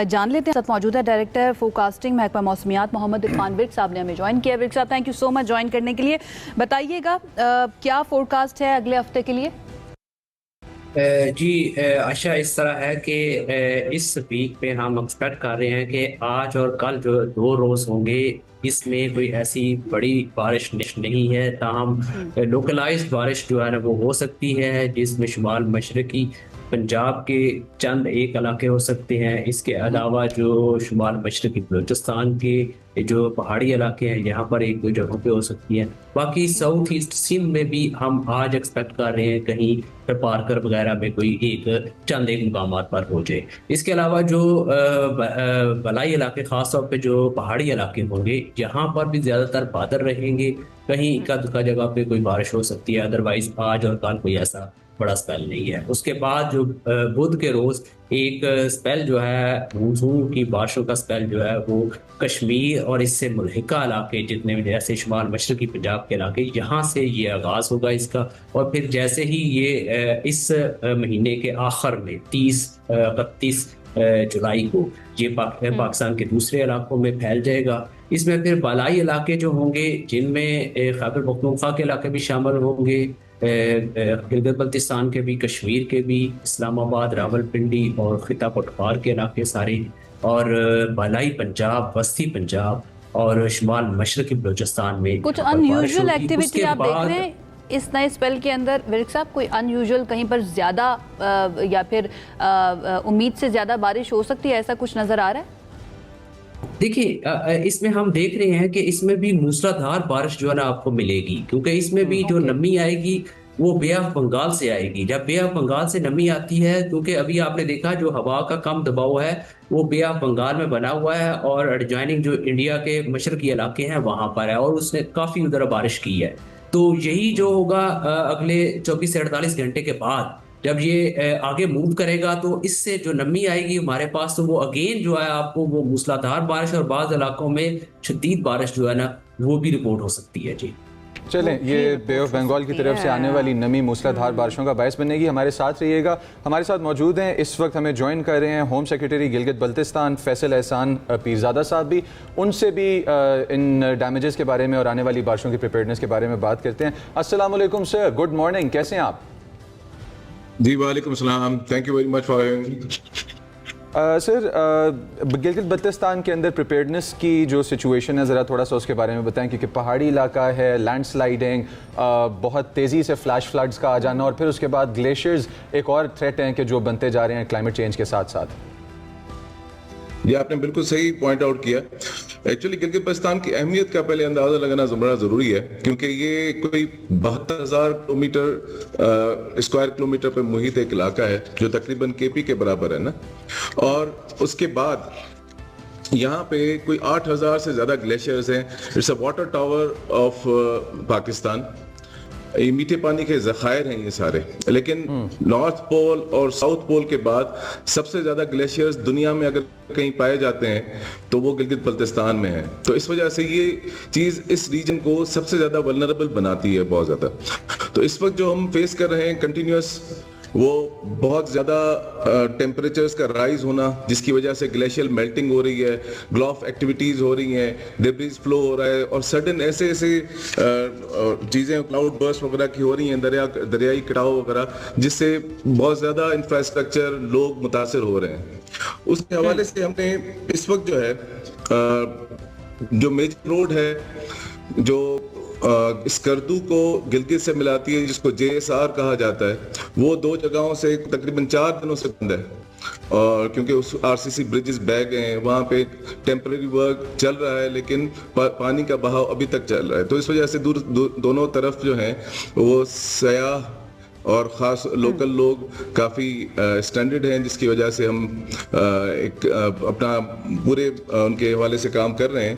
جان لیتے ہیں. ساتھ موجود ہے ڈائریکٹر فورکاسٹنگ محکمہ موسمیات محمد عرفان ورک صاحب نے ہمیں جوائن کیا. ورک صاحب thank you so much join کرنے کے لیے. بتائیے گا کیا فورکاسٹ ہے اگلے ہفتے کے لیے؟ جی عائشہ، اس طرح ہے کہ اس ویک پہ ہم ایکسپیکٹ کر رہے ہیں کہ آج اور کل جو 2 روز ہوں گے اس میں کوئی ایسی بڑی بارش نہیں ہے، تاہم لوکلائزڈ بارش جو ہے نا وہ ہو سکتی ہے، جس میں شمال مشرقی پنجاب کے چند ایک علاقے ہو سکتے ہیں. اس کے علاوہ جو شمال مشرقی بلوچستان کے جو پہاڑی علاقے ہیں یہاں پر ایک دو جگہوں پہ ہو سکتی ہیں. باقی ساؤتھ ایسٹ سندھ میں بھی ہم آج ایکسپیکٹ کر رہے ہیں کہیں پارکر وغیرہ میں کوئی ایک مقامات پر ہو جائے. اس کے علاوہ جو بلائی علاقے خاص طور پہ جو پہاڑی علاقے ہوں گے یہاں پر بھی زیادہ تر بادل رہیں گے، کہیں اکا دکا جگہ پہ کوئی بارش ہو سکتی ہے. ادروائز آج اور کل کوئی ایسا بڑا سپیل نہیں ہے. اس کے بعد جو بدھ کے روز ایک سپیل جو ہے مونسون کی بارشوں کا سپیل جو ہے وہ کشمیر اور اس سے ملحقہ علاقے جتنے بھی جیسے شمال مشرقی پنجاب کے علاقے یہاں سے یہ آغاز ہوگا اس کا. اور پھر جیسے ہی یہ اس مہینے کے آخر میں 30-31 جولائی کو یہ پاکستان کے دوسرے علاقوں میں پھیل جائے گا. اس میں پھر بالائی علاقے جو ہوں گے جن میں خیبر پختونخوا کے علاقے بھی شامل ہوں گے، گلگت بلتستان کے بھی، کشمیر کے بھی، اسلام آباد، راولپنڈی اور خطہ پٹوار کے علاقے سارے، اور بالائی پنجاب، وسطی پنجاب اور شمال مشرقی بلوچستان میں کچھ ان یوزول ایکٹیویٹی آپ دیکھ رہے ہیں اس نئے اسپیل کے اندر ورک صاحب؟ کوئی ان یوزول کہیں پر زیادہ یا پھر امید سے زیادہ بارش ہو سکتی ہے، ایسا کچھ نظر آ رہا ہے؟ دیکھیے اس میں ہم دیکھ رہے ہیں کہ اس میں بھی موسلادھار بارش جو ہے نا آپ کو ملے گی، کیونکہ اس میں بھی جو نمی آئے گی وہ بے آف بنگال سے آئے گی. جب بے آف بنگال سے نمی آتی ہے، کیونکہ ابھی آپ نے دیکھا جو ہوا کا کم دباؤ ہے وہ بے آف بنگال میں بنا ہوا ہے اور ایڈجوائننگ جو انڈیا کے مشرقی علاقے ہیں وہاں پر ہے، اور اس نے کافی ادھر بارش کی ہے. تو یہی جو ہوگا اگلے 24 سے 48 گھنٹے کے بعد جب یہ آگے موو کرے گا تو اس سے جو نمی آئے گی ہمارے پاس تو وہ اگین جو ہے آپ کو وہ موسلادھار بارش اور بعض علاقوں میں شدید بارش جو ہے نا وہ بھی رپورٹ ہو سکتی ہے. جی چلیں، یہ بے آف بنگال کی طرف سے آنے والی نمی موسلادھار بارشوں کا باعث بنے گی. ہمارے ساتھ رہیے گا. ہمارے ساتھ موجود ہیں اس وقت، ہمیں جوائن کر رہے ہیں ہوم سیکریٹری گلگت بلتستان فیصل احسان پیرزادہ صاحب بھی. ان سے بھی ان ڈیمیجز کے بارے میں اور آنے والی بارشوں کی پریپیئرڈنس کے بارے میں بات کرتے ہیں. السلام علیکم سر، گڈ مارننگ، کیسے ہیں آپ؟ جی وعلیکم السلام، thank you very much for sir Gilgit Baltistan کے اندر پریپیئرڈنس کی جو سچویشن ہے ذرا تھوڑا سا اس کے بارے میں بتائیں، کیونکہ پہاڑی علاقہ ہے، لینڈ سلائڈنگ، بہت تیزی سے فلیش فلڈز کا آ جانا، اور پھر اس کے بعد گلیشیئرز ایک اور تھریٹ ہیں کہ جو بنتے جا رہے ہیں کلائمیٹ چینج کے ساتھ ساتھ. یہ آپ نے بالکل صحیح پوائنٹ آؤٹ کیا. ایکچولی گلگت بلتستان کی اہمیت کا پہلے اندازہ لگانا بڑا ضروری ہے، کیونکہ یہ کوئی 72,000 اسکوائر کلومیٹر پہ محیط ایک علاقہ ہے جو تقریباً کے پی کے برابر ہے نا. اور اس کے بعد یہاں پہ کوئی 8,000 سے زیادہ گلیشیئرز ہیں. It's a water tower of Pakistan. یہ میٹھے پانی کے ذخائر ہیں یہ سارے، لیکن نارتھ پول اور ساؤتھ پول کے بعد سب سے زیادہ گلیشیئرز دنیا میں اگر کہیں پائے جاتے ہیں تو وہ گلگت بلتستان میں ہیں. تو اس وجہ سے یہ چیز اس ریجن کو سب سے زیادہ ولنریبل بناتی ہے بہت زیادہ. تو اس وقت جو ہم فیس کر رہے ہیں کنٹینیوس، وہ بہت زیادہ ٹیمپریچرز کا رائز ہونا جس کی وجہ سے گلیشیل میلٹنگ ہو رہی ہے، گلوف ایکٹیویٹیز ہو رہی ہیں، ڈیبریز فلو ہو رہا ہے، اور سڈن ایسے چیزیں کلاؤڈ برسٹ وغیرہ کی ہو رہی ہیں، دریائی کٹاؤ وغیرہ، جس سے بہت زیادہ انفراسٹرکچر لوگ متاثر ہو رہے ہیں. اس کے حوالے سے ہم نے اس وقت جو ہے جو میجر روڈ ہے جو اسکردو کو گلگت سے ملاتی ہے، جس کو JSR کہا جاتا ہے، وہ 2 جگہوں سے تقریباً 4 دنوں سے بند ہے. اور کیونکہ اس RCC بریجز بہ گئے ہیں، وہاں پہ ٹیمپرری ورک چل رہا ہے لیکن پانی کا بہاؤ ابھی تک چل رہا ہے. تو اس وجہ سے دونوں طرف جو ہیں وہ سیاح اور خاص لوکل لوگ کافی اسٹینڈرڈ ہیں، جس کی وجہ سے ہم ایک اپنا پورے ان کے حوالے سے کام کر رہے ہیں.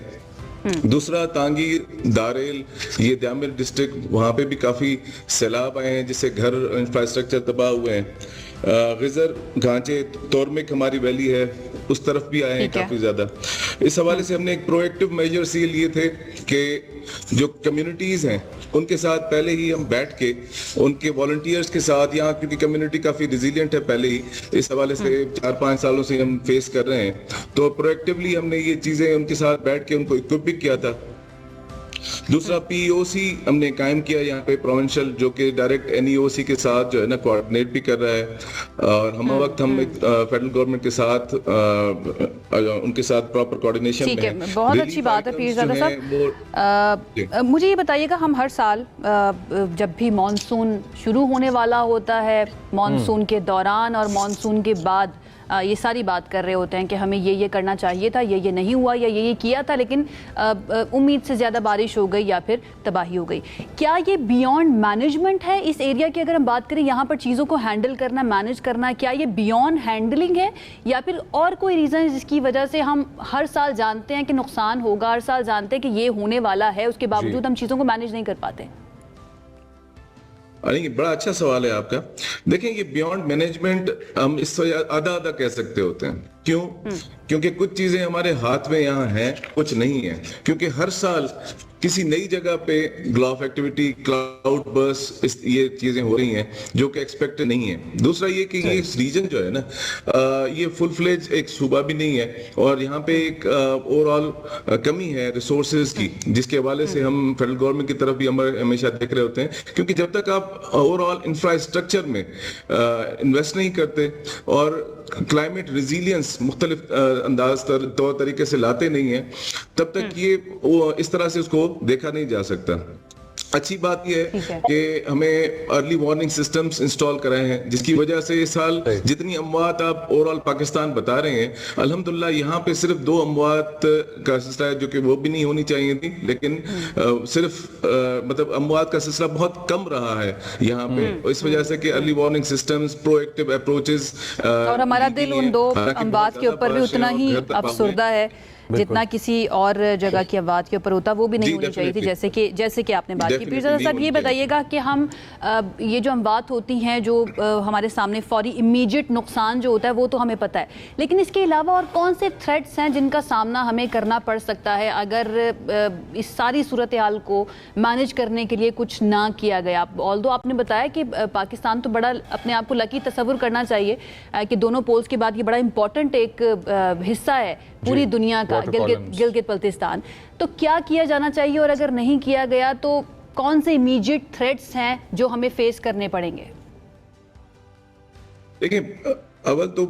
دوسرا تانگیر، داریل، یہ دیامر ڈسٹرکٹ، وہاں پہ بھی کافی سیلاب آئے ہیں جس سے گھر انفراسٹرکچر تباہ ہوئے ہیں. غزر، گھانچے، تورمک ہماری ویلی ہے، اس طرف بھی آئے ہیں کافی زیادہ. اس حوالے سے ہم نے ایک پرو ایکٹیو میجرز یہ لیے تھے کہ جو کمیونٹیز ہیں ان کے ساتھ پہلے ہی ہم بیٹھ کے ان کے والنٹیئرز کے ساتھ، یہاں کیونکہ کمیونٹی کافی ریزیلینٹ ہے پہلے ہی اس حوالے سے 4-5 سالوں سے ہم فیس کر رہے ہیں، تو پرویکٹیولی ہم نے یہ چیزیں ان کے ساتھ بیٹھ کے ان کو اکوپ بھی کیا تھا۔ دوسرا پی او سی ہم نے قائم کیا یہاں پہ پروونشل، جو کہ ڈائریکٹ این ای او سی کے ساتھ جو ہے نا کوآرڈینیٹ بھی کر رہا ہے، اور ہم وقت ہم فیڈرل گورنمنٹ کے ساتھ ان کے ساتھ پراپر کوآرڈینیشن میں ٹھیک ہے، بہت اچھی بات ہے پیرزادہ صاحب۔ مجھے یہ بتائیے گا، ہم ہر سال جب بھی مانسون شروع ہونے والا ہوتا ہے، مانسون کے دوران اور مانسون کے بعد یہ ساری بات کر رہے ہوتے ہیں کہ ہمیں یہ کرنا چاہیے تھا، یہ نہیں ہوا، یا یہ کیا تھا لیکن امید سے زیادہ بارش ہو گئی یا پھر تباہی ہو گئی۔ کیا یہ بیونڈ مینجمنٹ ہے اس ایریا کی؟ اگر ہم بات کریں یہاں پر چیزوں کو ہینڈل کرنا، مینج کرنا، کیا یہ بیونڈ ہینڈلنگ ہے یا پھر اور کوئی ریزن ہے جس کی وجہ سے ہم ہر سال جانتے ہیں کہ نقصان ہوگا، ہر سال جانتے ہیں کہ یہ ہونے والا ہے، اس کے باوجود ہم چیزوں کو مینج نہیں کر پاتے؟ بڑا اچھا سوال ہے آپ کا۔ دیکھیں، یہ بیونڈ مینجمنٹ ہم اس سے آدھا کہہ سکتے ہوتے ہیں۔ کیوں؟ کیونکہ کچھ چیزیں ہمارے ہاتھ میں یہاں ہیں، کچھ نہیں ہیں، کیونکہ ہر سال کسی نئی جگہ پہ گلاف ایکٹیویٹی، کلاؤڈ برس، یہ چیزیں ہو رہی ہیں جو کہ ایکسپیکٹ نہیں ہے۔ دوسرا یہ کہ یہ ریجن جو ہے نا، یہ فل فلیج ایک صوبہ بھی نہیں ہے، اور یہاں پہ ایک اوور آل کمی ہے ریسورسز کی، جس کے حوالے سے ہم فیڈرل گورنمنٹ کی طرف بھی ہمیشہ دیکھ رہے ہوتے ہیں، کیونکہ جب تک آپ اوور آل انفراسٹرکچر میں انویسٹ نہیں کرتے اور کلائمیٹ ریزیلینس مختلف انداز طور طریقے سے لاتے نہیں ہیں، تب تک یہ اس طرح سے اس کو دیکھا نہیں جا سکتا۔ اچھی بات یہ ہے کہ ہمیں ارلی وارننگ سسٹمز انسٹال کرائے ہیں، جس کی وجہ سے اس سال جتنی اموات آپ اوور آل پاکستان بتا رہے ہیں، الحمدللہ یہاں پہ صرف 2 اموات کا سلسلہ ہے، جو کہ وہ بھی نہیں ہونی چاہیے تھی، لیکن صرف مطلب اموات کا سلسلہ بہت کم رہا ہے یہاں پہ، اس وجہ سے کہ ارلی وارننگ سسٹمز، پرو ایکٹیو اپروچز، اور ہمارا دل ان 2 اموات کے اوپر بھی اتنا ہی افسردہ ہے جتنا کسی اور جگہ کی اموات کے اوپر ہوتا، وہ بھی نہیں ہونی چاہیے تھی، جیسے کہ آپ نے بات کی۔ پیرزادہ صاحب یہ بتائیے گا کہ ہم یہ جو اموات ہوتی ہیں، جو ہمارے سامنے فوری امیجیٹ نقصان جو ہوتا ہے وہ تو ہمیں پتہ ہے، لیکن اس کے علاوہ اور کون سے تھریٹس ہیں جن کا سامنا ہمیں کرنا پڑ سکتا ہے اگر اس ساری صورتحال کو مینج کرنے کے لیے کچھ نہ کیا گیا؟ آلدو آپ نے بتایا کہ پاکستان تو بڑا اپنے آپ کو لکی تصور کرنا چاہیے کہ دونوں پولز کے بعد یہ بڑا امپورٹنٹ ایک حصہ ہے پوری دنیا کا، گلگت بلتستان، تو کیا جانا چاہیے، اور اگر نہیں کیا گیا تو کون سے امیجیٹ تھریٹس ہیں جو ہمیں فیس کرنے پڑیں گے؟ دیکھیں، اول تو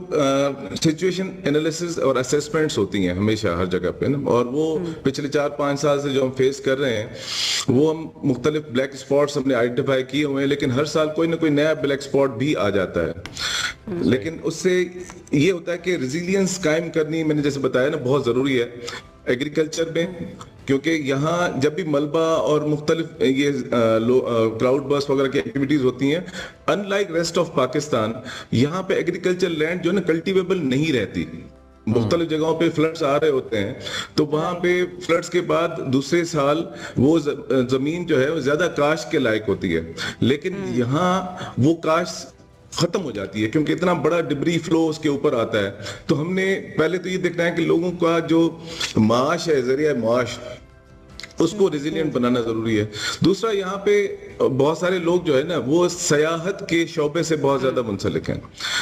سچویشن انالیسز اور اسیسمنٹس ہوتی ہیں ہمیشہ ہر جگہ پہ نا، اور وہ پچھلے 4-5 سال سے جو ہم فیس کر رہے ہیں، وہ ہم مختلف بلیک اسپاٹس ہم نے آئیڈینٹیفائی کیے ہوئے ہیں، لیکن ہر سال کوئی نہ کوئی نیا بلیک اسپاٹ بھی آ جاتا ہے۔ لیکن اس سے یہ ہوتا ہے کہ ریزیلینس قائم کرنی، میں نے جیسے بتایا نا، بہت ضروری ہے ایگریکلچر میں، کیونکہ یہاں جب بھی ملبہ اور مختلف یہ کلاؤڈ برس وغیرہ کی ایکٹیویٹیز ہوتی ہیں، in like rest of Pakistan, یہاں پہ ایگریکلچر لینڈ جو ہے نا کلٹیویبل نہیں رہتی۔ مختلف جگہوں پہ فلڈز آ رہے ہوتے ہیں، تو وہاں پہ فلڈز کے بعد دوسرے سال وہ زمین جو ہے وہ زیادہ کاشت کے لائق ہوتی ہے، لیکن یہاں وہ کاشت ختم ہو جاتی ہے کیونکہ اتنا بڑا ڈبری فلو اس کے اوپر آتا ہے۔ تو ہم نے پہلے تو یہ دیکھنا ہے کہ لوگوں کا جو معاش ہے، ذریعہ معاش، اس کو ریزیلینٹ بنانا ضروری ہے۔ دوسرا، یہاں پہ بہت سارے لوگ جو ہے نا وہ سیاحت کے شعبے سے بہت زیادہ منسلک ہیں،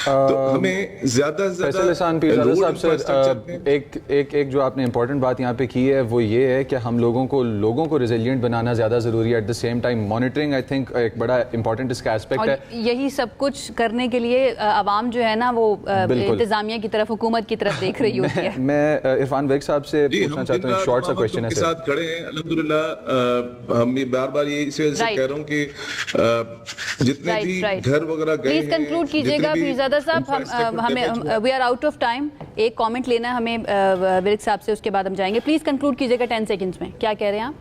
تو ہمیں زیادہ سے زیادہ پیرزادہ صاحب سے ایک جو آپ نے امپورٹنٹ بات یہاں پہ کی ہے وہ یہ ہے کہ ہم لوگوں کو ریزیلینٹ بنانا زیادہ ضروری ہے، at the same time monitoring I think ایک بڑا امپورٹنٹ اس کا ایسپیکٹ ہے۔ یہی سب کچھ کرنے کے لیے عوام جو ہے نا وہ انتظامیہ کی طرف، حکومت کی طرف دیکھ رہی ہوتی ہے۔ میں عرفان ویک صاحب سے پوچھنا چاہتا ہوں، شارٹ سا کویسچن ہے سر۔ ساتھ کھڑے ہیں الحمدللہ، ہم یہ بار بار یہ اس وجہ سے کہہ رہا ہوں کہ جتنے بھی گھر وغیرہ گئے ہیں، پلیز کنکلوڈ کیجئے گا پیرزادہ صاحب، ہمیں we are out of time, ایک کامنٹ لینا ہے ہمیں ورک صاحب سے، اس کے بعد ہم جائیں گے۔ پلیز کنکلوڈ کیجئے گا 10 سیکنڈز میں، کیا کہہ رہے ہیں آپ؟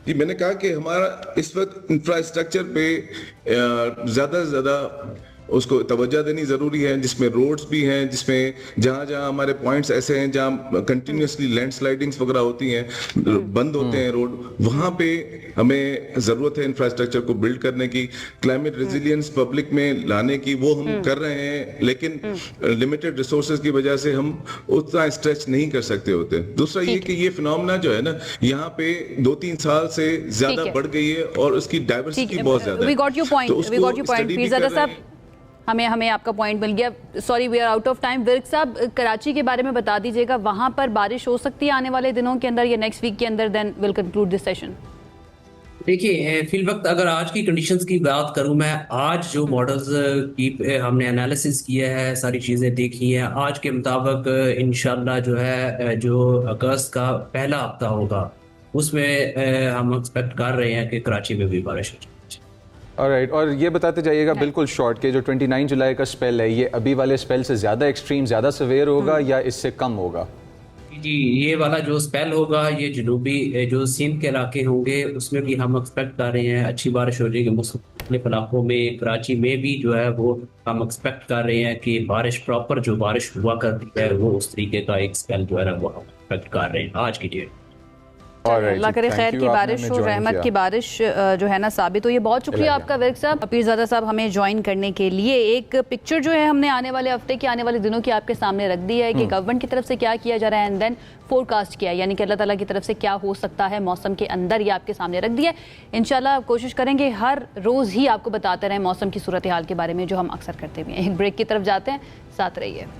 جی، میں نے کہا کہ ہمارا اس وقت انفراسٹرکچر پہ زیادہ سے زیادہ اس کو توجہ دینی ضروری ہے, جس میں روڈز بھی ہیں, جس میں جہاں جہاں ہمارے پوائنٹس ایسے ہیں جہاں کنٹینیوسلی لینڈ سلائڈنگز وغیرہ ہوتی ہیں, بند ہوتے ہیں روڈ, وہاں پہ ہمیں ضرورت ہے انفراسٹرکچر کو بلڈ کرنے کی, کلائمیٹ ریزیلینس پبلک میں لانے کی, وہ ہم کر رہے ہیں, لیکن لمیٹڈ ریسورسز کی وجہ سے ہم اتنا اسٹریچ نہیں کر سکتے ہوتے. دوسرا یہ کہ یہ فنومنا جو ہے نا یہاں پہ 2-3 سال سے زیادہ بڑھ گئی ہے اور اس کی ڈائیورسٹی بہت زیادہ ہے. We got your point. Pirzada صاحب, ہمیں آپ کا پوائنٹ مل گیا. Sorry we are out of time. Virk صاحب, کراچی کے بارے میں بتا دیجیے گا, وہاں پر بارش ہو سکتی ہے آنے والے دنوں کے اندر یا نیکسٹ ویک کے اندر, دین ول کنکلوڈ دس سیشن. دیکھیے فی الوقت اگر آج کی کنڈیشنز کی بات کروں میں, آج جو ماڈلز کی ہم نے انالیسس کیا ہے, ساری چیزیں دیکھی ہیں, آج کے مطابق انشاءاللہ جو ہے جو اگست کا پہلا ہفتہ ہوگا اس میں ہم ایکسپیکٹ کر رہے ہیں کہ کراچی میں بھی بارش ہو جائے. آلرائٹ, اور یہ بتاتے جائیے گا بالکل شارٹ کہ جو 29 جولائی کا سپیل ہے یہ ابھی والے سپیل سے زیادہ ایکسٹریم, زیادہ سویئر ہوگا یا اس سے کم ہوگا؟ جی یہ والا جو سپیل ہوگا یہ جنوبی جو سندھ کے علاقے ہوں گے اس میں بھی ہم ایکسپیکٹ کر رہے ہیں اچھی بارش ہو جائے گی. مختلف علاقوں میں کراچی میں بھی جو ہے وہ ہم ایکسپیکٹ کر رہے ہیں کہ بارش پراپر جو بارش ہوا کرتی ہے وہ اس طریقے کا ایک سپیل جو ہے نا وہ ہم ایکسپیکٹ کر رہے ہیں آج کی ڈیٹ. اللہ کرے خیر کی بارش ہو, رحمت کی بارش جو ہے نا ثابت ہو. یہ بہت شکریہ آپ کا ورک صاحب, پیرزادہ صاحب ہمیں جوائن کرنے کے لیے. ایک پکچر جو ہے ہم نے آنے والے ہفتے کی, آنے والے دنوں کی آپ کے سامنے رکھ دی ہے کہ گورنمنٹ کی طرف سے کیا کیا جا رہا ہے اینڈ دین فور کاسٹ کیا ہے, یعنی کہ اللہ تعالیٰ کی طرف سے کیا ہو سکتا ہے موسم کے اندر, یہ آپ کے سامنے رکھ دیا ہے. انشاءاللہ کوشش کریں گے ہر روز ہی آپ کو بتاتے رہیں موسم کی صورتحال کے بارے میں جو ہم اکثر کرتے بھی ہیں. ایک بریک کی طرف جاتے ہیں, ساتھ رہیے.